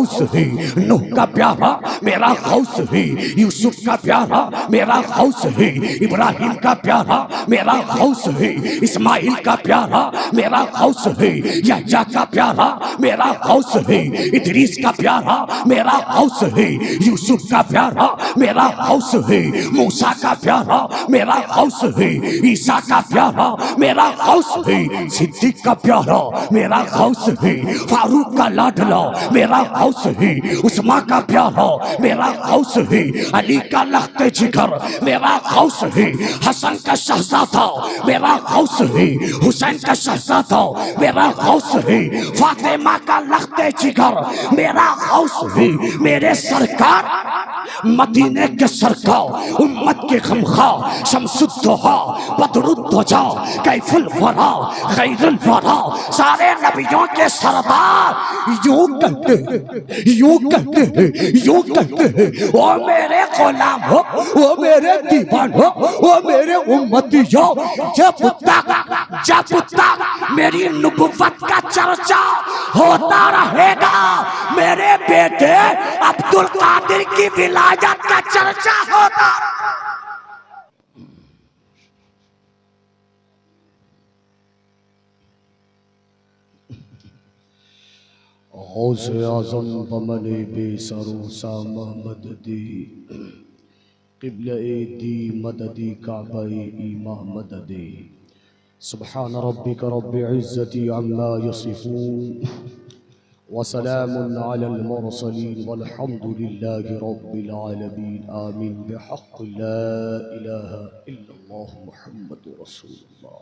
गौस है, नूह का प्यारा मेरा गौस है, यूसुफ का प्यारा मेरा गौस है, इब्राहिम का प्यारा मेरा गौस है, इस्माइल का प्यारा मेरा गौस है, यहया का प्यारा मेरा गौस है, इदरीस का प्यारा मेरा गौस है, यूसुफ का प्यारा मेरा गौस है, मूसा का प्यारा मेरा गौस है, ईसा का प्यारा मेरा गौस है, सिद्दीक का प्यारा मेरा गौस है, फारूक का लाडला मेरा गौस है, उस्मान का प्यारा मेरा गौस है, अली का लखते जिगर मेरा गौस है, हसन का शहजादा मेरा गौस है, हुसैन का शहजादा मेरा गौस है, फातिमा का लखते जिगर मेरा गौस है, मेरे सरकार मदीने के सरकार उम्मत के गमखा शमसुद्दोहा बदरुद्दोजा कैफुल वरा खैरुल वरा सारे नबियों के सरदार यूं कहते हैं ओ मेरे गुलाम हो, ओ मेरे दीवान हो, ओ मेरे उम्मती हो, जब तक मेरी नबुव्वत का चर्चा होता रहेगा, मेरे बेटे अब्दुल कादिर की विलायत का चर्चा होता। गौसे आज़म बमने बेसरो सा मददी क़िबले दी मददी काबे ईमा मददी सुब्हान रब्बिक रब्बिल इज़्ज़ति अम्मा यसिफ़ून व सलामुन अलल मुरसलीन वल्हम्दुलिल्लाहि रब्बिल आलमीन आमीन बिहक़्क़ि ला इलाहा इल्लल्लाह मुहम्मदुर रसूलुल्लाह।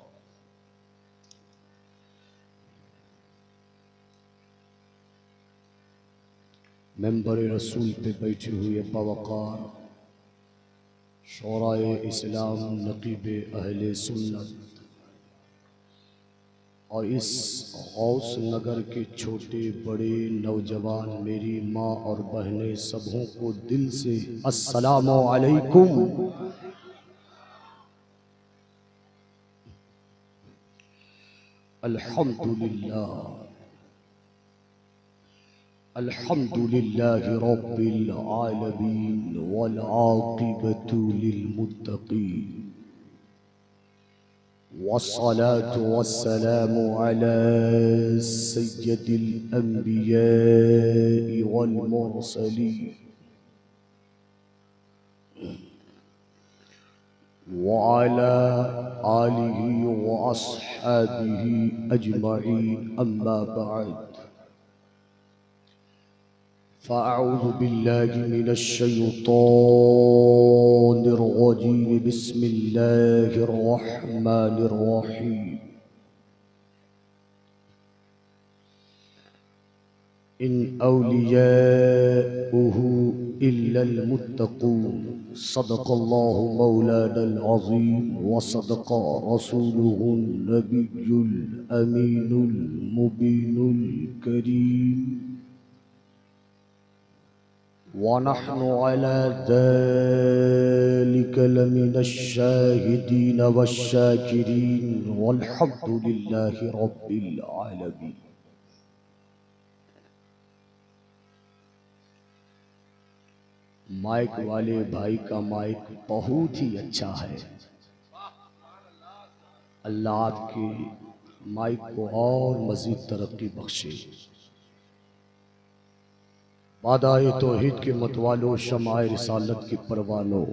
मेंबर रसूल पे बैठे हुए बवकार शोराए इस्लाम नकीब अहले सुन्नत और इस गौस नगर के छोटे बड़े नौजवान मेरी माँ और बहनें सबों को दिल से अस्सलामु अलैकुम। अल्हम्दुलिल्लाह अल्हम्दुलिल्लाहि रब्बिल आलमीन वल आक़िबतु लिल मुत्तक़ीन वस्सलातु वस्सलामु अला सय्यदिल अंबियाइ वल मुरसलीन व अला आलिहि व अस्हाबिहि अजमईन अम्मा बअद फ़अऊज़ु बिल्लाहि मिनश शैतानिर रजीम बिस्मिल्लाहिर रहमानिर रहीम। इन औलियाउहु इल्लल मुत्तक़ून सदक़ल्लाहु मौलानल अज़ीम व सदक़ रसूलुहुन नबियुल अमीनुल मुबीनुल करीम व नहनु अला ज़ालिका लमिनश शाहिदीन वश्शाकिरीन वल्हम्दुलिल्लाहि रब्बिल आलमीन। माइक वाले भाई का माइक बहुत ही अच्छा है। अल्लाह आपके माइक को और मज़ीद तरक्की बख्शे। बादाए तौहीद के मतवालो शमाए रिसालत के परवानों,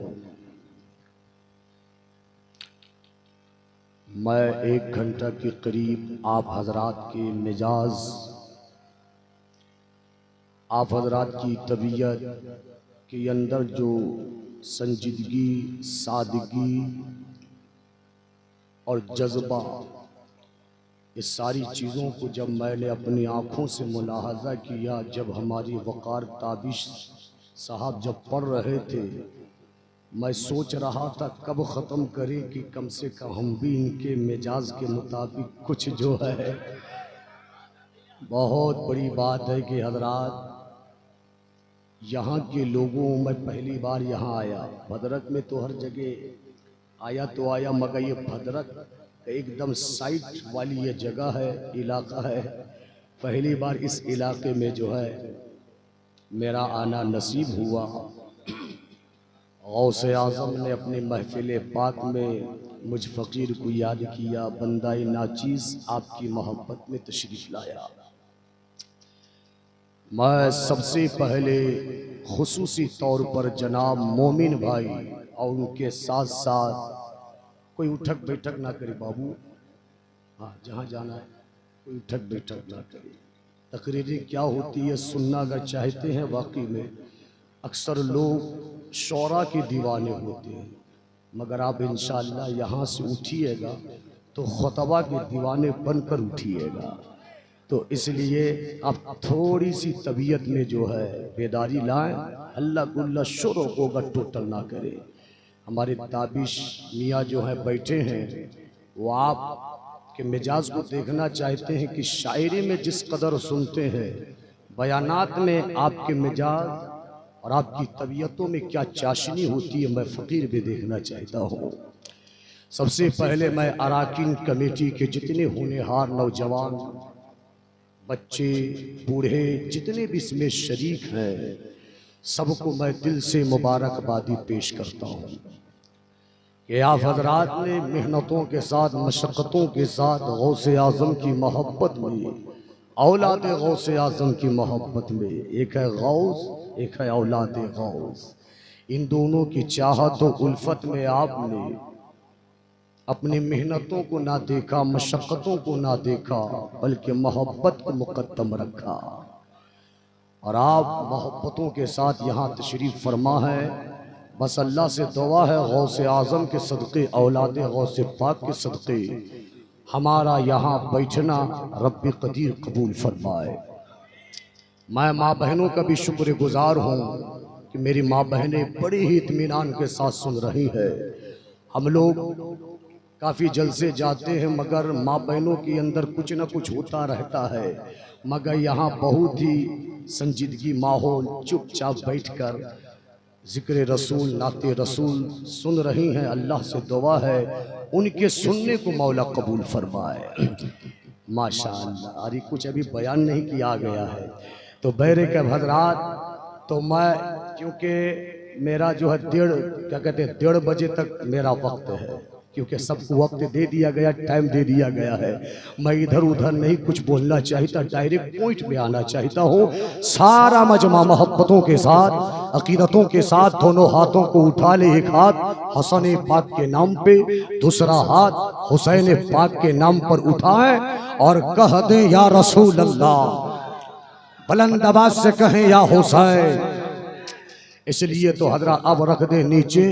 मैं 1 घंटा के करीब आप हजरात के मिजाज, आप हजरात की तबीयत के अंदर जो संजीदगी, सादगी और जज्बा, इस सारी चीज़ों को जब मैंने अपनी आँखों से मुलाहजा किया, जब हमारी वक़ार ताबिश साहब जब पढ़ रहे थे, मैं सोच रहा था कब ख़त्म करें कि कम से कम हम भी इनके मिजाज के मुताबिक कुछ जो है। बहुत बड़ी बात है कि हजरात यहाँ के लोगों, मैं पहली बार यहाँ आया। भद्रक में तो हर जगह आया तो आया, मगर ये भद्रक एकदम साइट वाली ये जगह है, इलाका है। पहली बार इस इलाके में जो है मेरा आना नसीब हुआ। गौसे आज़म ने अपनी महफिल पाक में मुझ फ़कीर को याद किया, बंदाई नाचीज़ आपकी मोहब्बत में तशरीफ़ लाया। मैं सबसे पहले खुसूसी तौर पर जनाब मोमिन भाई और उनके साथ साथ कोई उठक बैठक ना करे बाबू, हाँ जहाँ जाना है कोई उठक बैठक ना करे। तकरीरें क्या होती है सुनना अगर चाहते हैं, वाकई में अक्सर लोग शौरा के दीवाने होते हैं, मगर आप इंशाअल्लाह यहाँ से उठिएगा तो खुतबा के दीवाने बनकर उठिएगा। तो इसलिए आप थोड़ी सी तबीयत में जो है बेदारी लाएं, अल्लाह गुल्ला शुरू होगा टोटल ना करें। हमारे ताबिश मियाँ जो है बैठे हैं, वो आप के मिजाज को देखना चाहते हैं कि शायरी में जिस कदर सुनते हैं, बयानात में आपके मिजाज और आपकी तबीयतों में क्या चाशनी होती है, मैं फ़कीर भी देखना चाहता हूँ। सबसे पहले मैं अराकीन कमेटी के जितने होनहार नौजवान, बच्चे, बूढ़े, जितने भी इसमें शरीक हैं, सबको मैं दिल से मुबारकबादी पेश करता हूँ कि आप हजरात ने मेहनतों के साथ, मशक्क़तों के साथ गौसे आज़म की मोहब्बत में, औलाद गौसे आज़म की मोहब्बत में, एक है गौस, एक है औलाद गौस, इन दोनों की चाहत और उल्फत में आपने अपनी मेहनतों को ना देखा, मशक्क़तों को ना देखा, बल्कि मोहब्बत को मुक़द्दम रखा। और आप मोहब्बतों के साथ यहाँ तशरीफ़ फरमा है। बस अल्लाह से दुआ है गौसे आज़म के सदक़े, औलाद गौसे पाक के सदक़े हमारा यहाँ बैठना रब्बी क़दीर कबूल फरमाए। मैं माँ बहनों का भी शुक्रगुज़ार हूँ कि मेरी माँ बहनें बड़ी ही इत्मीनान के साथ सुन रही है। हम लोग काफ़ी जलसे जाते हैं, मगर माँ बहनों के अंदर कुछ न कुछ होता रहता है, मगर यहाँ बहुत ही संजीदगी माहौल, चुपचाप बैठकर ज़िक्र रसूल, नाते रसूल सुन रही हैं। अल्लाह से दुआ है उनके सुनने को मौला कबूल फरमाए। माशाअल्लाह। अरे कुछ अभी बयान नहीं किया गया है तो बहरे के हज़रात, तो मैं क्योंकि मेरा जो है क्या कहते हैं 1:30 बजे तक मेरा वक्त है, क्योंकि सबको वक्त दे दिया गया, टाइम दे दिया गया है। मैं इधर उधर नहीं कुछ बोलना चाहता, डायरेक्ट पॉइंट में आना चाहता हूँ। सारा मजमा मोहब्बतों के साथ, अकीदतों के साथ दोनों हाथों को उठा ले। एक हाथ हसन पाक के नाम पे, दूसरा हाथ हुसैन पाक के नाम पर उठाएं और कह दें या रसूल अल्लाह, बुलंद आवाज से कहें या हुसैन। इसलिए तो हजरा अब रख दे नीचे।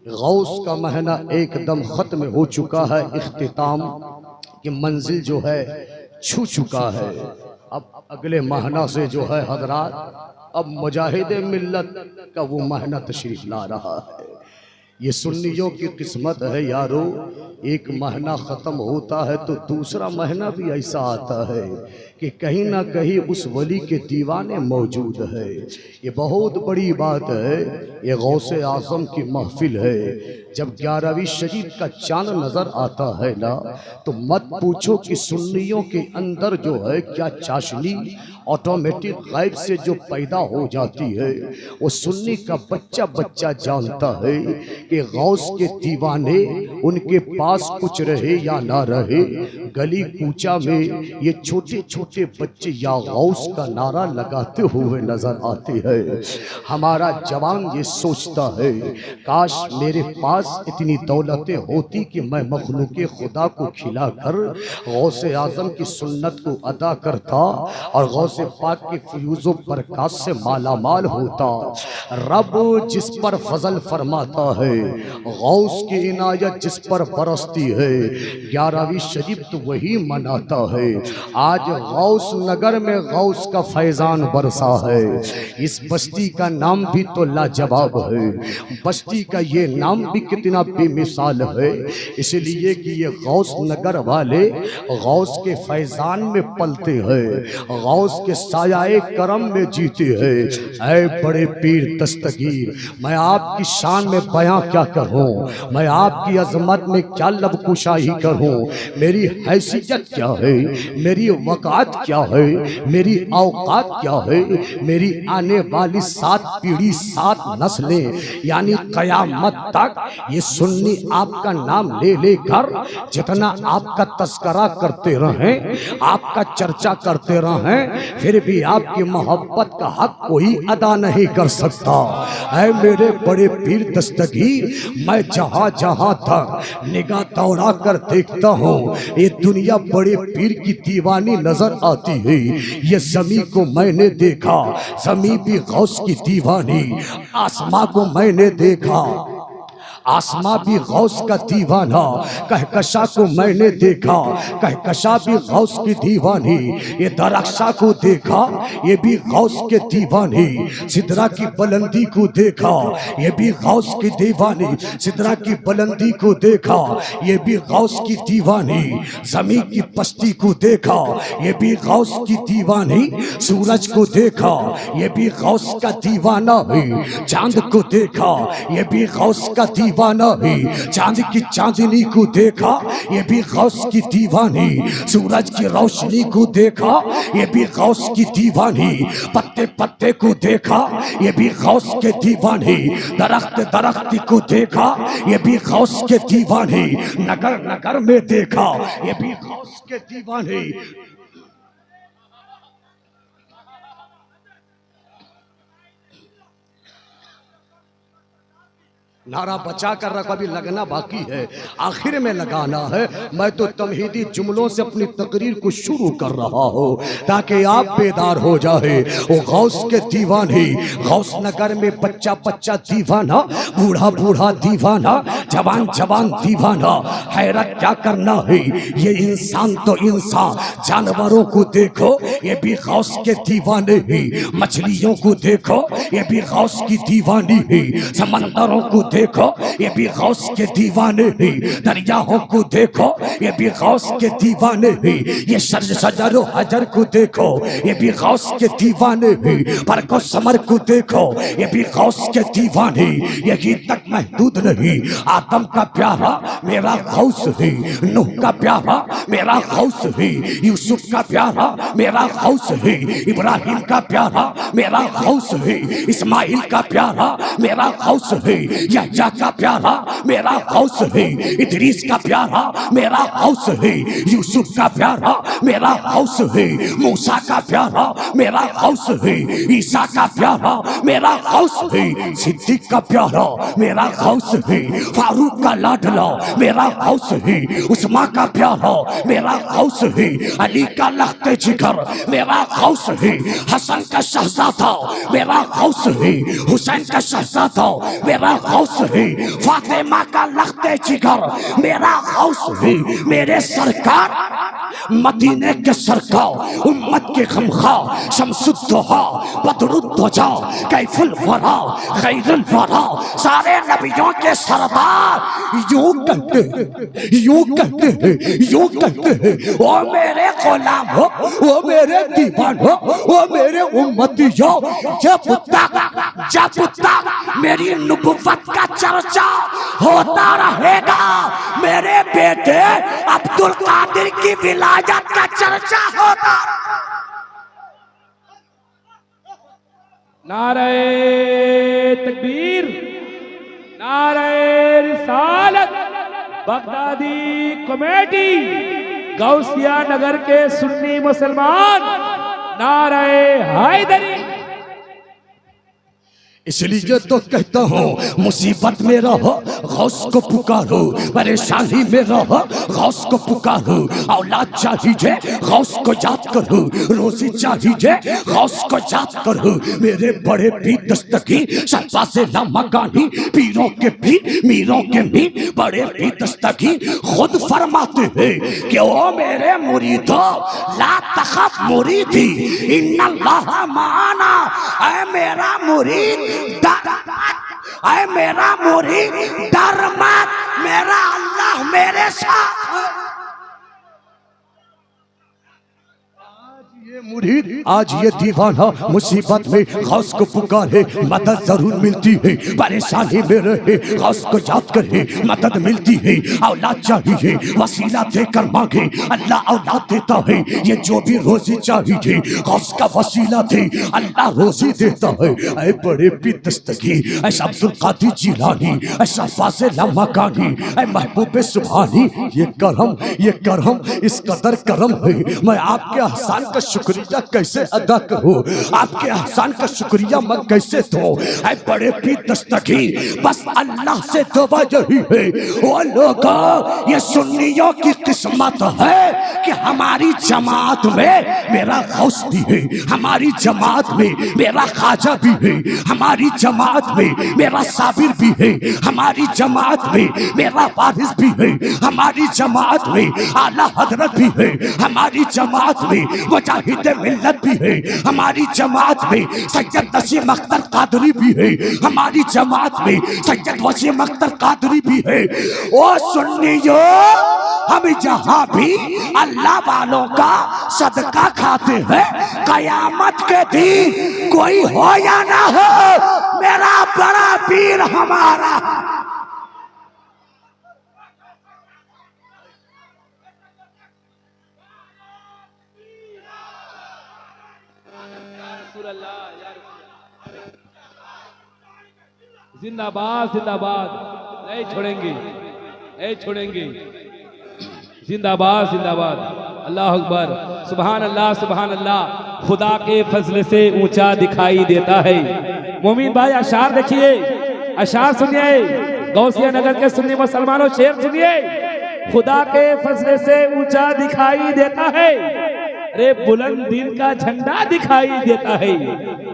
गौस का महीना एकदम ख़त्म हो चुका है, इख्तिताम की मंजिल जो है छू चुका है। अब अगले महीना से जो है हजरात, अब मुजाहिद मिल्लत का वो महीना तशरीफ ला रहा है। ये सुन्नियों की किस्मत है यारो, एक महीना ख़त्म होता है तो दूसरा महीना भी ऐसा आता है कि कहीं ना कहीं उस वली के दीवाने मौजूद है। ये बहुत बड़ी बात है। ये गौसे आज़म की महफिल है। जब 11वीं शरीफ का चांद नज़र आता है ना, तो मत पूछो कि सुन्नियों के अंदर जो है क्या चाशनी ऑटोमेटिक गैब से जो पैदा हो जाती है। वो सुन्नी का बच्चा बच्चा जानता है कि गौस के दीवाने उनके पास कुछ रहे या ना रहे, गली कूचा में ये छोटे छोटे बच्चे या गौस का नारा लगाते हुए नजर आते हैं। हमारा जवान ये सोचता है काश मेरे पास इतनी दौलतें होती कि मैं मखलूक खुदा को खिलाकर गौसे आज़म की सुन्नत को अदा करता और गौसे पाक के फ्यूज़ो प्रकाश से माला माल होता। रब जिस पर फजल फरमाता है, गौस की इनायत जिस पर बरसती है, 11वीं शरीफ तो वही मनाता है। आज गौस नगर में गौस का फैजान बरसा है। इस बस्ती का नाम भी तो लाजवाब है। बस्ती का ये नाम भी कितना बेमिसाल है, इसलिए कि ये गौस नगर वाले गौस के फैजान में पलते हैं, गौस के सायाए करम में जीते हैं। ऐ बड़े पीर दस्तगीर, मैं आपकी शान में बयां क्या करूं, मैं आपकी अजमत में क्या लब कुशाही करूं। मेरी हैसियत क्या है, मेरी वक़ात औकात क्या है, मेरी औकात क्या है, मेरी आने वाली 7 पीढ़ी 7 नस्लें यानी कयामत तक ये सुन्नी आपका नाम ले लेकर जितना आपका तस्करा करते रहें, आपका चर्चा करते रहें, फिर भी आपकी मोहब्बत का हक कोई अदा नहीं कर सकता। ऐ मेरे बड़े पीर दस्तगीर, मैं जहां जहां तक निगाह दौड़ा कर देखता हूँ ये दुनिया बड़े पीर की दीवानी नजर आती है। ये जमी को मैंने देखा, जमी भी गौस की दीवानी, आसमां को मैंने देखा, आसमां भी गौस का दीवाना, कहकशा को मैंने देखा, कहकशा भी गौस की दीवानी, ये दरख्शा को देखा, ये भी गौस के दीवानी, सिदरा की बुलंदी को देखा, ये भी गौस की दीवानी, सिदरा की बुलंदी को देखा, ये भी गौस की दीवानी, जमीन की पस्ती को देखा, ये भी गौस की दीवानी, सूरज को देखा, ये भी गौस का दीवाना है, चांद को देखा, ये भी गौस का दीवाना है, चांद की चांदनी को देखा, ये भी गौस की दीवानी, सूरज की रोशनी को देखा, ये भी गौस की दीवानी, पत्ते पत्ते को देखा, ये भी गौस के दीवानी, दरख्त दरख्त को देखा, ये भी गौस के दीवानी, नगर नगर में देखा, ये भी गौस के दीवानी। नारा बचा कर रखो, अभी लगना बाकी है, आखिर में लगाना है। मैं तो तमहीदी जुमलों से अपनी तकरीर को शुरू कर रहा हूँ ताकि आप बेदार हो जाए। वो गौस के दीवानी, गौस नगर में बच्चा बच्चा दीवाना, बूढ़ा बूढ़ा दीवाना, जवान जवान दीवाना। हैरत क्या करना है, ये इंसान तो इंसान, जानवरों को देखो ये भी गौस के दीवाने हैं, मछलियों को देखो ये भी गौस की दीवानी है, समंदरों को देखो ये भी गौस के दीवाने हैं, दरियाओं को देखो ये भी गौस के दीवाने हैं, ये शजर हजर को देखो ये भी गौस के दीवाने हैं, बरको समर को देखो ये भी गौस के दीवाने। यही तक महदूद नहीं, आदम का प्यारा मेरा गौस है, नूह का प्यारा मेरा गौस है, यूसुफ का प्यारा मेरा गौस है, इब्राहिम का प्यारा मेरा गौस है, इस्माइल का प्यारा मेरा गौस है, यहया का प्यारा मेरा गौस है, इदरीस का प्यारा मेरा गौस है, यूसुफ का प्यारा मेरा गौस है, मूसा का प्यारा मेरा गौस है, ईसा का प्यारा मेरा गौस है, सिद्दीक का प्यारा मेरा गौस है, फारूक का लाडला मेरा गौस है, उस्मान का प्यारा मेरा गौस है, अली का लखते जिगर मेरा गौस है, हसन का शहजादा मेरा गौस है, हुसैन का शहजादा मेरा गौस है, फातिमा का लखते जिगर मेरा गौस है, मेरे सरकार मदीने के सरकार, उम्मत के गमखा, शमसुद्दोहा, बदरुद्दोजा, कैफुल वरा, खैरुल वरा, सारे नबियों के सरदार यूं कहते हैं, ओ मेरे गुलाम हो, ओ मेरे दीवान हो, ओ मेरे उम्मतियों, जब तक मेरी नबुव्वत का चर्चा होता रहेगा, मेरे बेटे अब्दुल कादिर की विलायत का चर्चा होता। नारे तकबीर, नारे रिसालत। बगदादी कमेटी गौसिया नगर के सुन्नी मुसलमान, नारे हैदरी। इसलिए तो कहता हूँ मुसीबत में रहो गौस को पुकारो, परेशानी में रहो गौस को पुकारो, औलाद चाहिए गौस को याद करो, रोजी चाहिए गौस को याद करो। मेरे बड़े पीर दस्तगीर सत्ता से लामकानी, पीरों के पीर मीरों के मीर, बड़े पीर दस्तगीर खुद फरमाते हैं कि ओ मेरे मुरीदो ला तखफ मुरीदी इन्नल्लाह माना। ऐ मेरा मुरीद ऐ मेरा मुरीद डर मत, मेरा अल्लाह मेरे साथ। आज ये मुरीद आज ये दीवाना मुसीबत में गौस को पुकारे मदद जरूर मिलती है, परेशानी में रहे गौस को याद करे मदद मिलती है। औलाद चाहिए वसीला देकर मांगे अल्लाह औलाद देता है, ये जो भी रोजी चाहिए गौस का वसीला दे अल्लाह रोजी देता है। ऐ बड़े पी दस्तगीर ऐ अब्दुल कादिर जिलानी ऐ फाज़िल मकानी ऐ महबूब सुभानी, ये करम इस कदर करम है, मैं आपके एहसान का शुक्रिया कैसे अदा करूं, आपके एहसान का शुक्रिया मैं कैसे दूं। ऐ बड़े पी दस्तगीर बस अल्लाह से दुआ यही है, वो लोगों ये सुन्नियों की किस्मत है कि हमारी जमात में मेरा गौस भी है, हमारी जमात में मेरा ख्वाजा भी है, हमारी जमात में मेरा साबिर भी है, हमारी जमात में मेरा वारिस भी है, हमारी जमात में आला हजरत भी है, हमारी जमात में मुजाहिद मिल्लत भी है, हमारी जमात में सैयद नसीम अख्तर कादरी भी है, हमारी जमात में सैयद वसीम अख्तर कादरी भी है। ओ सुन्नियों हम जहां भी अल्लाह वालों का सदका खाते हैं, कयामत के दिन कोई हो या ना हो मेरा बड़ा पीर हमारा। जिंदाबाद जिंदाबाद, नहीं छोड़ेंगे नहीं छोड़ेंगे, जिंदाबाद जिंदाबाद। अल्लाह अकबर, सुभान अल्लाह सुभान अल्लाह। खुदा के फजल से ऊंचा दिखाई देता है। मोमिन भाई अशार देखिए, अशार सुनिए, गौसिया नगर के सुन्नी मुसलमानों शेर सुनिए। खुदा के फजल से ऊंचा दिखाई देता है, अरे बुलंद दिन का झंडा दिखाई देता है,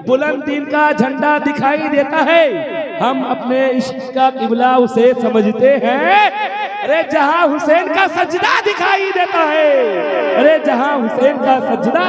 बुलंद दिन का झंडा दिखाई देता है। हम अपने इश्क का किबला उसे समझते हैं, अरे जहां हुसैन का सजदा दिखाई देता है, अरे जहां हुसैन का सजदा।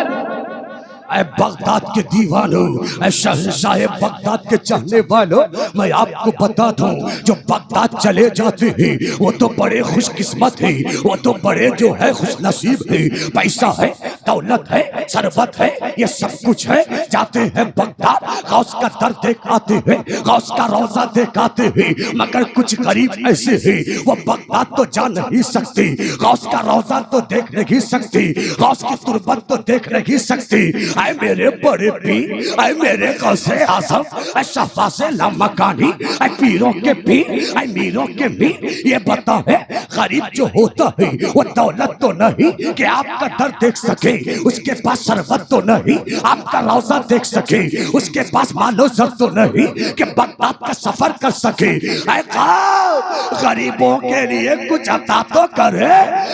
ऐ बगदाद के दीवानों, ऐ शहंशाह बगदाद के चाहने वालों, मैं आपको बता दूं जो बगदाद चले जाते हैं वो तो बड़े खुशकिस्मत है, वो तो बड़े जो है खुश नसीब है। पैसा है, दौलत है, सरबत है, ये सब कुछ है, जाते हैं बगदाद गौस का दर देख आते हैं, गौस का रोजा देख आते हैं। मगर कुछ गरीब ऐसे हैं वो बगदाद तो जा नहीं सकते, गौस का रोजा तो देख नहीं सकते, गौस की तुरबत तो देख नहीं सकते। ऐ मेरे बड़े पीर, ऐ मेरे गौसे आज़म, ऐ फाज़िल मकानी, ऐ पीरों के पीर, ऐ मीरों के मीर, ये बताओ है गरीब जो होता है वो दौलत तो नहीं कि आपका दर देख सके, उसके पास सरबत तो नहीं आपका रोजा देख सके, उसके पास मालो जर तो नहीं कि बगदाद का सफर कर सके। ऐ गरीबों के लिए कुछ अता तो करे,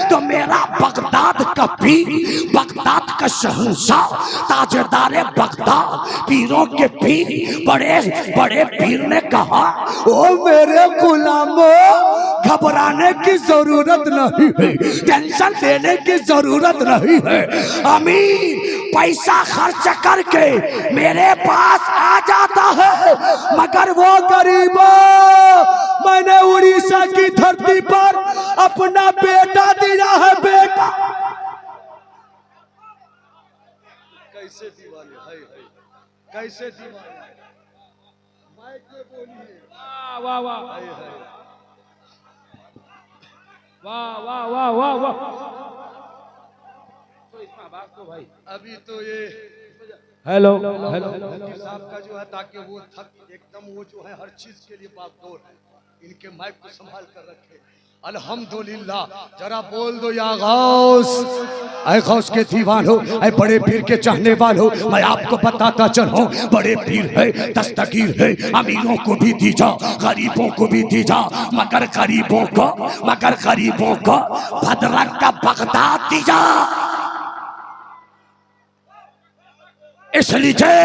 तो मेरा बगदाद का पीर, बगदाद का शहंशाह, ताजदारे बगदाद, पीरों के पीर, बड़े बड़े पीर ने कहा, ओ मेरे गुलामों घबराने की जरूरत नहीं है, टेंशन लेने की जरूरत नहीं है। अमीर पैसा खर्च करके मेरे पास आ जाता है, मगर वो गरीबों, मैंने उड़ीसा की धरती पर अपना बेटा दिया है, बेटा। कैसे दीवाने है, कैसे दीवाने, माइक में बोलिए। वाह वाह वाह वाह वाह वाह वाह। तो इसमें आवाज तो भाई अभी तो ये हेलो हेलो साहब का जो है, ताकि वो थक एकदम वो जो है हर चीज के लिए बागडोर है, इनके माइक को संभाल कर रखे। अल्हम्दुलिल्लाह, जरा बोल दो या गौस। ऐ गौस के दीवानों, ऐ बड़े पीर के चाहने वालों, मैं आपको बताता चलूं, बड़े पीर है, दस्तगीर है, अमीरों को भी दीजा, गरीबों को भी दीजा, मगर गरीबों को भद्रक का बगदाद दीजा। इसलिए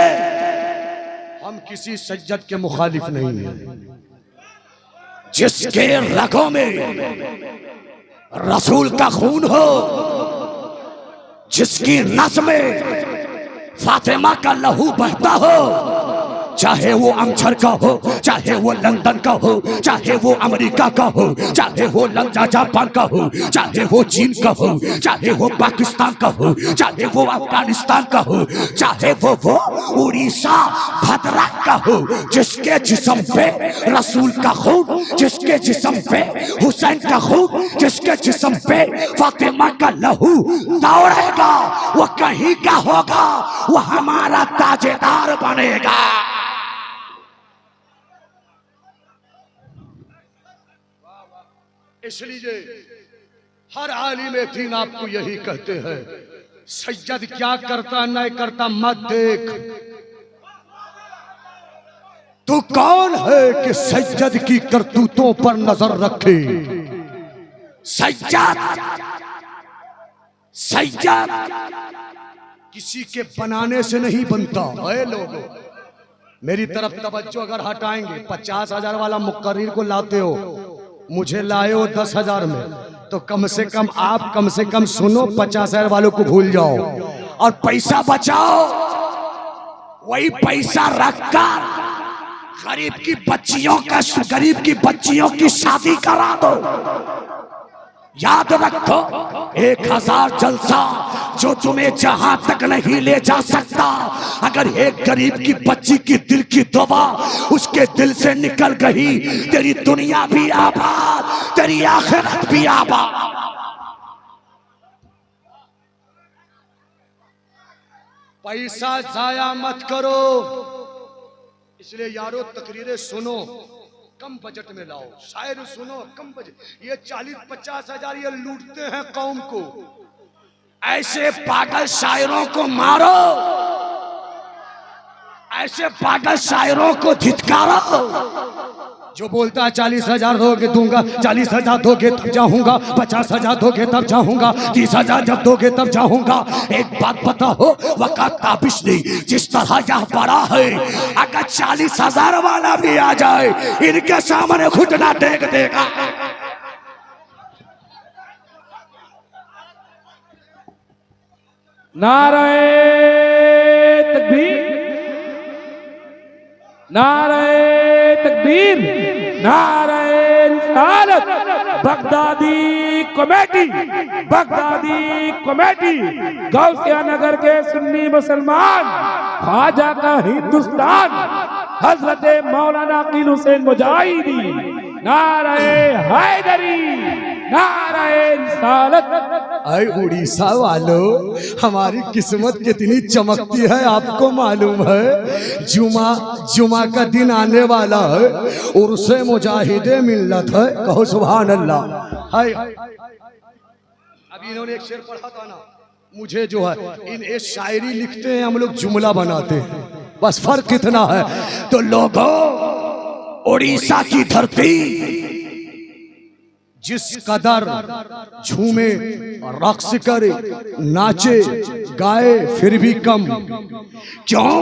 हम किसी सज्जद के मुखालिफ नहीं हैं, जिसके रगों में रसूल का खून हो, जिसकी नस में फातिमा का लहू बहता हो, चाहे वो अमछर का हो, चाहे वो लंदन का हो, चाहे वो अमेरिका का हो, चाहे वो जापान का हो, चाहे वो चीन का हो, चाहे वो पाकिस्तान का हो, चाहे वो अफगानिस्तान का हो, चाहे वो उड़ीसा भद्रक का हो, जिसके जिस्म पे रसूल का खून, जिसके जिस्म पे हुसैन का खून, जिसके जिस्म पे फातिमा का लहू दौड़ेगा, वो कहीं का होगा, वो हमारा ताजेदार बनेगा। इसलिए हर आलिम दीन आपको यही कहते हैं, सैयद क्या करता नहीं करता मत देख। तू कौन है कि सैयद की करतूतों पर नजर रखे? सैयद किसी के बनाने से नहीं बनता। अरे लोगों, मेरी तरफ तवज्जो अगर हटाएंगे, 50,000 वाला मुकर्रिर को लाते हो, मुझे लाए हो 10,000 में, तो कम से कम आप कम से कम सुनो, 50,000 वालों को भूल जाओ और पैसा बचाओ। वही पैसा रखकर गरीब की बच्चियों की शादी करा दो। याद रखो, 1000 जलसा जो तुम्हें जहां तक नहीं ले जा सकता, अगर एक गरीब की बच्ची की दिल की दुआ उसके दिल से निकल गई, तेरी दुनिया भी आबाद, तेरी आखिरत भी आबाद। पैसा जाया मत करो। इसलिए यारो तकरीरें सुनो, कम बजट में लाओ, शायर सुनो कम बजट। ये 40-50 हजार ये लूटते हैं कौम को। ऐसे पागल शायरों को मारो, ऐसे पागल शायरों को धिक्कारो। जो बोलता है 40,000 दोगे दूंगा, 40,000 दोगे तब जाऊंगा, 50,000 दोगे तब जाऊंगा, 30,000 जब दोगे तब जाऊंगा। एक बात पता हो, वक़्त ताबिश नहीं, जिस तरह यह बड़ा है, अगर 40,000 वाला भी आ जाए, इनके सामने घुटना टेक देगा। नारे तकबीर, नारे तकबीर, नारे रिसालत। बगदादी कमेटी गौसिया नगर के सुन्नी मुसलमान, ख्वाजा का हिंदुस्तान, हजरत मौलाना अकील हुसैन मुजाहिदी, नारे हैदरी, नारे रिसालत। अरे उड़ीसा वालों, हमारी किस्मत कितनी चमकती है आपको मालूम है? जुमा का दिन आने वाला है, उर्से मुजाहिदे मिल्लत है, कहो सुभान अल्लाह। हाय, अभी इन्होंने एक शेर पढ़ा था ना, मुझे जो है इन शायरी लिखते हैं, हम लोग जुमला बनाते हैं, बस फर्क कितना है। तो लोगों, उड़ीसा की धरती जिस कदर झूमे, रक्स करे, नाचे गाए, फिर भी कम। क्यों?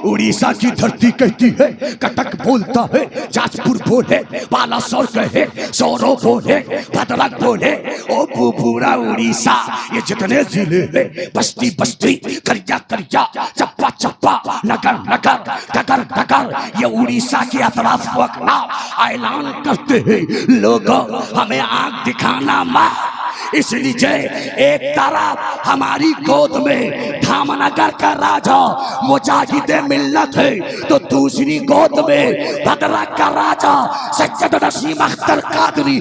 उड़ीसा की धरती कहती है, कटक बोलता है, जाजपुर बोले, बालासोर कहे, सोरो बोले, भद्रक बोले, ओ पूरा उड़ीसा, ये जितने जिले हैं, बस्ती बस्ती, करिया करिया, चप्पा चप्पा, नगर नगर, डगर डगर, ये उड़ीसा के अतराफ वक्ना ऐलान करते हैं, लोगों हमें आंख दिखाना मत। इसलिए एक तरफ हमारी गोद में धामनगर का राजा मुजाहिदे मिल्लत है, तो दूसरी गोद में भद्रक का राजा सैयद नसीम अख्तर कादरी।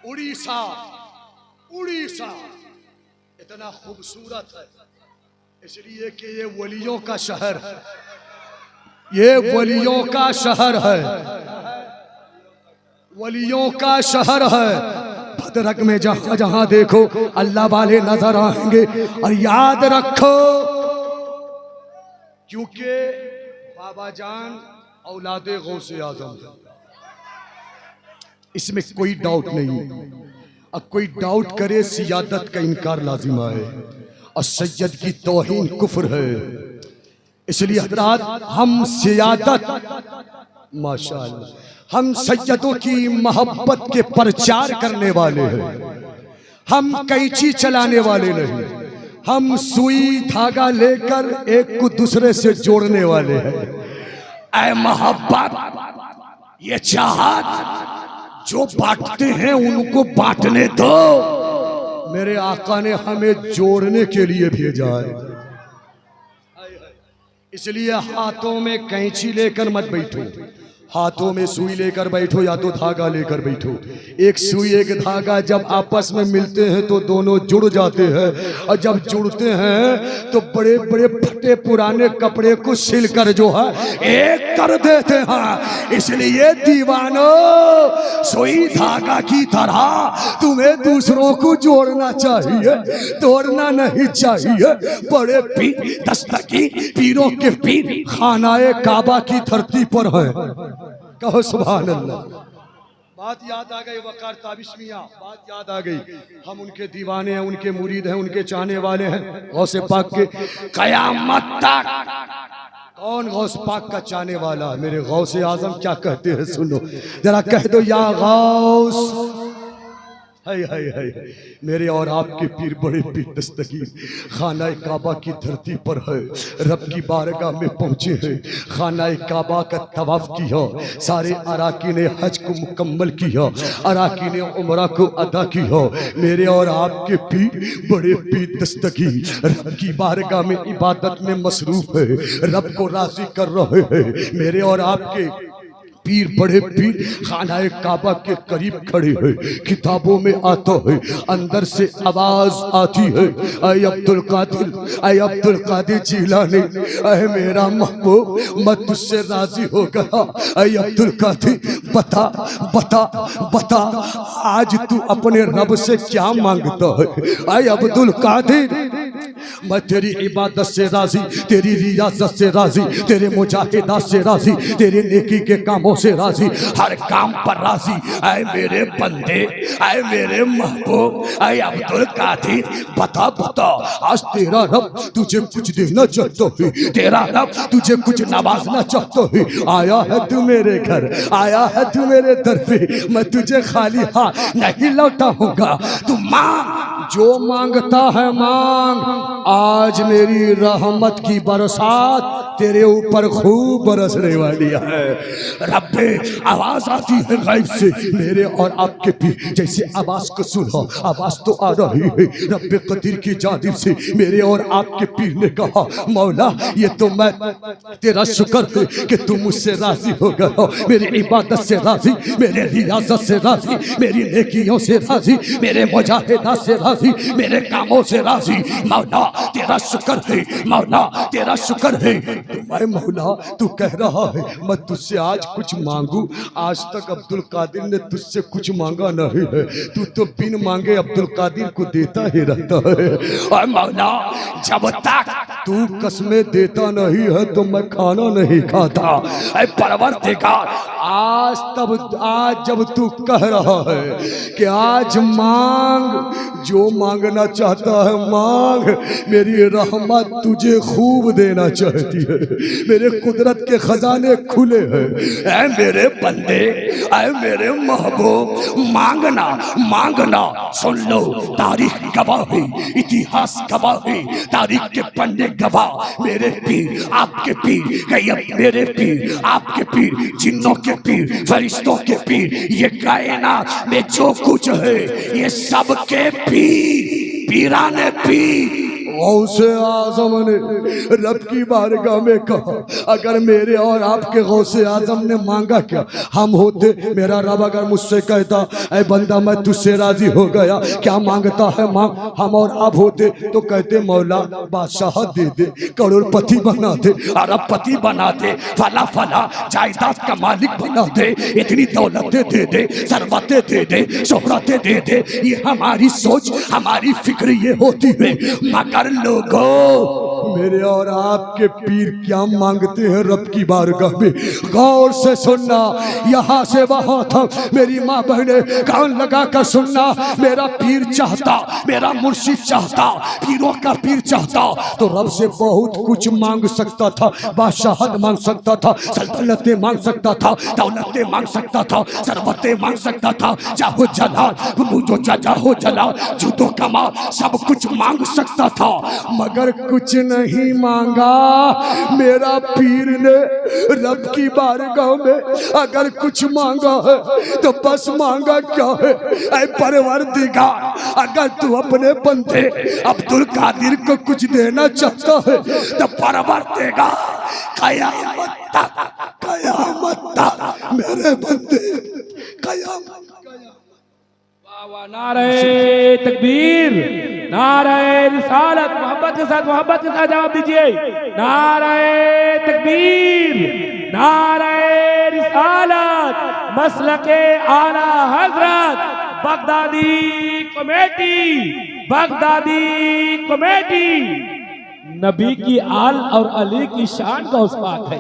उड़ीसा इतना खूबसूरत है इसलिए कि ये वलियों का शहर है, ये वलियों का शहर है, वलियों का शहर है। भद्रक में जहां जहां देखो अल्लाह वाले नजर आएंगे। और याद रखो, क्योंकि बाबा जान औलादे गौसे आजम है, इसमें कोई डाउट नहीं। अब कोई डाउट करे, सियादत का इनकार लाजिम है और सैयद की तौहीन कुफ्र है। इसलिए हजरात, हम सियादत, माशाअल्लाह, हम सैयदों की मोहब्बत के प्रचार करने वाले हैं। हम कैंची चलाने वाले नहीं, हम सुई धागा लेकर एक को दूसरे से जोड़ने वाले हैं। ऐ मोहब्बत, ये चाहत जो बांटते हैं उनको बांटने दो। मेरे आका ने हमें जोड़ने के लिए भेजा है, इसलिए हाथों में कैंची लेकर मत बैठो, हाथों में सुई लेकर बैठो या तो धागा लेकर बैठो। एक सुई एक धागा जब आपस में मिलते हैं तो दोनों जुड़ जाते हैं, और जब जुड़ते हैं तो बड़े बड़े फटे पुराने कपड़े को सिलकर जो है एक कर देते हैं। इसलिए दीवानों, सुई धागा की तरह तुम्हें दूसरों को जोड़ना चाहिए, तोड़ना नहीं चाहिए। बड़े पीर दस्तगीर पीरों के पीर खानाए काबा की धरती पर है। कहो सुभान अल्लाह। बात याद आ गई वकार ताबिश मियां, बात याद आ गई। हम उनके दीवाने हैं, उनके मुरीद हैं, उनके चाहने वाले हैं। गौसे पाक के कयामत तक कौन गौस पाक का चाहने वाला? मेरे गौसे आजम क्या कहते हैं सुनो जरा, कह दो या गौस। हाय हाय हाय, मेरे और आपके पीर बड़े पीर दस्तगीर खानाए काबा की धरती पर है, रब की बारगाह में पहुंचे हैं। खानाए काबा का तवाफ किया, सारे अराकीन हज को मुकम्मल किया, अराकीन उमरा को अदा किया। मेरे और आपके पीर बड़े पीर दस्तगीर रब की बारगाह में इबादत में मसरूफ है, रब को राजी कर रहे हैं। मेरे और आपके पीर बड़े पीर खानाए काबा के करीब खड़े हैं। किताबों में आता है, अंदर से आवाज आती है, ऐ अब्दुल कादिर, ऐ अब्दुल कादिर जिलानी, ऐ मेरा महबूब मैं तुझसे राजी हो गया। ऐ अब्दुल कादिर बता बता बता, आज तू अपने रब से क्या मांगता है? ऐ अब्दुल कादिर, मैं तेरी इबादत से राजी, तेरी रियाजत से राजी, तेरे मुजाहिदात से राजी, तेरे नेकी के कामों से राजी, हर काम पर राजी। ऐ मेरे बंदे, ऐ मेरे महबूब, ऐ अब्दुल कादिर बता बता, आज तेरा रब तुझे कुछ देना चाहता है, तेरा रब तुझे कुछ नवाजना चाहता है। आया है तू मेरे घर, आया है तू मेरे दर पे, मैं तुझे खाली हाथ नहीं लौटाऊंगा। तू मांग, जो मांगता है मांग। आज मेरी रहमत की बरसात तेरे ऊपर खूब बरसने वाली है। रब्बे आवाज आती है गैब से, मेरे और आपके भी जैसे आवाज को सुना, आवाज तो आ रही है रब्बे कदीर की जानिब से। मेरे और आपके पीर ने कहा, मौला ये तो मैं तेरा शुक्र है कि तुम मुझसे राजी हो गए, मेरी इबादत से राजी, मेरे रियाजत से राजी, मेरी नेकियों से राजी, मेरे मुजाहिदात से राजी, मेरे कामों से राजी। मौला तेरा शुक्र है, मौला तेरा शुक्र है। मैं मौला तू कह रहा है मैं तुझसे आज कुछ मांगू, आज तक अब्दुल कादिर ने तुझसे कुछ मांगा नहीं है, तू तो बिन मांगे अब्दुल कादिर को देता ही रहता है। और मौला जब तक तू कसमें देता नहीं है तो मैं खाना नहीं खाता। ऐ परवरदिगार, आज जब तू कह रहा है कि आज मांग, जो मांगना चाहता है मांग, मेरी रहमत तुझे खूब देना चाहती है, मेरे कुदरत के खजाने खुले हैं। ऐ मेरे बंदे, ऐ मेरे महबूब, मांगना मांगना। सुन लो, तारीख गवाह है, इतिहास गवाह है, तारीख के पन्ने गवाह। मेरे पीर आपके पीर, मेरे पीर आपके पीर, जिन्नों के पीर, फरिश्तों के पीर, ये कायनात में जो कुछ है ये सबके पीर, पीराने पीर। गौसे आजम ने रब की बारगाह में कहा, अगर मेरे और आपके गौसे आजम ने मांगा क्या? हम होते, मेरा रब अगर मुझसे कहता ऐ बंदा मैं तुझसे राजी हो गया, क्या मांगता है मांग, हम और आप होते तो कहते मौला बादशाह दे दे, करोड़पति बना दे, अरबपति बना दे, फला फला जायदाद का मालिक बना दे, इतनी दौलतें दे दे, सरबतें दे दे, शोहरतें दे दे। ये हमारी सोच, हमारी फिक्र ये होती है। मगर लोगों, मेरे और आपके पीर क्या मांगते हैं रब की बारगाह में, गौर से सुनना। यहाँ से वहाँ तक मेरी माँ बहने कान लगा कर सुनना। मेरा पीर चाहता, मेरा मुर्शिद चाहता, पीरों का पीर चाहता तो रब से बहुत कुछ मांग सकता था। बादशाहत मांग सकता था, सल्तनतें मांग सकता था, दौलतें मांग सकता था, सरबतें मांग सकता था, चाहो जला मुझो चाहो जला जूतो कमा, सब कुछ मांग सकता था मगर कुछ नहीं मांगा। मेरा पीर ने रब की बारगाह में अगर कुछ मांगा है तो बस मांगा क्या है, ऐ परवरदिगार अगर तू अपने बंदे अब्दुल कादिर को कुछ देना चाहता है तो परवरदिगार कयामत तक मेरे बंदे कयामत। नारे तकबीर, नारे रिसालत, मोहब्बत के साथ जवाब दीजिए। नारे तकबीर, नारे रिसालत, मसलके आला हजरत, बगदादी कमेटी, बगदादी कमेटी। नबी की आल और अली की शान का उस बात है।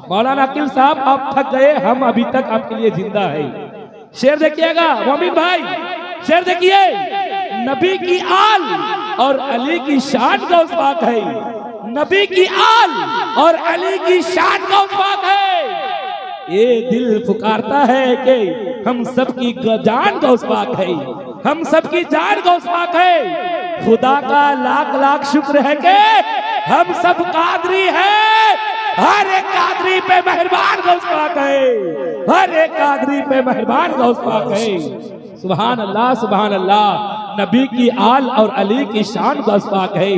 मौलाना अकील साहब आप थक गए, हम अभी तक आपके लिए जिंदा है। शेर देखिएगा मोमिन भाई, शेर देखिए। नबी की आल और अली की शान का उस बात है। नबी की आल और अली की शान का उस बात है। ये दिल पुकारता है कि हम सबकी जान का उस बात है, हम सबकी जान का उस बात है। खुदा का लाख लाख शुक्र है कि हम सब कादरी हैं। हर एक कादरी पे मेहरबान गौस पाक है, हर एक कादरी पे मेहरबान गौस पाक है। सुभान अल्लाह, सुभान अल्लाह। नबी की आल और अली की शान गौस पाक है।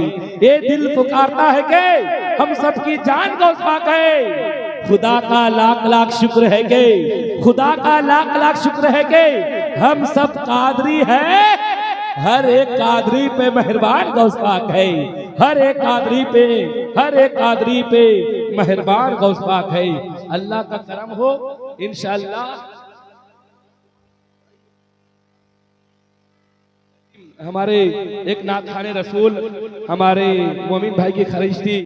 ये दिल पुकारता है कि हम सबकी जान गौस पाक है। खुदा का लाख लाख शुक्र है कि, खुदा का लाख लाख शुक्र है कि हम सब कादरी हैं। हर एक कादरी पे मेहरबान गौस पाक है, हर एक कादरी पे, हर एक कादरी पे मेहरबान गौस पाक है। अल्लाह का करम हो इंशाअल्लाह। हमारे एक नात खाने रसूल हमारे मोमिन भाई की ख्वाहिश थी।